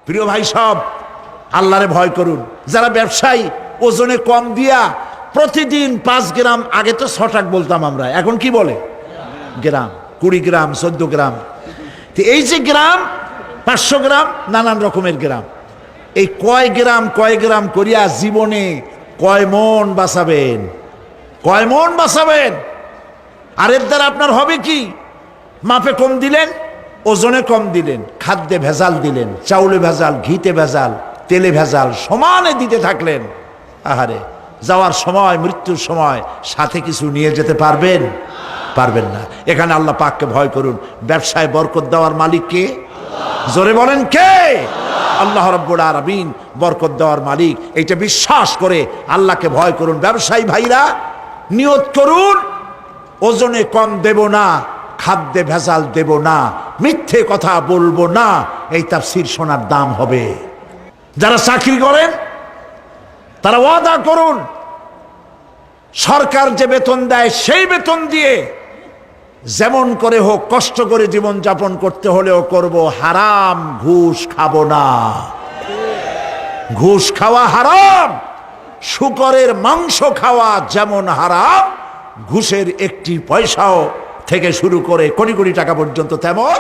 প্রিয় ভাই সব, আল্লাহরে ভয় করুন। যারা ব্যবসায়ী ওজনে কম দিয়া প্রতিদিন 5 গ্রাম, আগে তো 6 টাকা বলতাম আমরা, এখন কি বলে গ্রাম, 20 গ্রাম 14 গ্রাম, তো এই যে গ্রাম 500 গ্রাম নানান রকমের গ্রাম, এই কয় গ্রাম করিয়া জীবনে কয় মন বাঁচাবেন, কয় মন বাঁচাবেন? আর এর দ্বারা আপনার হবে কি? মাপে কম দিলেন, ওজনে কম দিলেন, খাদ্যে ভেজাল দিলেন, চাউলে ভেজাল, ঘিতে ভেজাল, তেলে ভেজাল, সমানে দিতে থাকলেন। আহারে, যাওয়ার সময়, মৃত্যুর সময় সাথে কিছু নিয়ে যেতে পারবেন? পারবেন না। এখানে আল্লাহ পাককে ভয় করুন। ব্যবসায় বরকত দেওয়ার মালিক কে? জোরে বলেন কে? আল্লাহ রাব্বুল আলামিন বরকত দেওয়ার মালিক। এইটা বিশ্বাস করে আল্লাহকে ভয় করুন। ব্যবসায়ী ভাইরা নিয়ত করুন, ওজনে কম দেব না, খাদ্যে ভেজাল দেব না, মিথ্যে কথা বলবো না, এই তাফসীর শোনার দাম হবে। যারা চাকরি করেন তারা ওয়াদা করুন, সরকার যে বেতন দেয় সেই বেতন দিয়ে যেমন করে হোক কষ্ট করে জীবন যাপন করতে হলেও করব, হারাম ঘুষ খাবো না। ঘুষ খাওয়া হারাম, শূকরের মাংস খাওয়া যেমন হারাম, ঘুষের একটি পয়সাও থেকে শুরু করে কোটি কোটি টাকা পর্যন্ত তেমন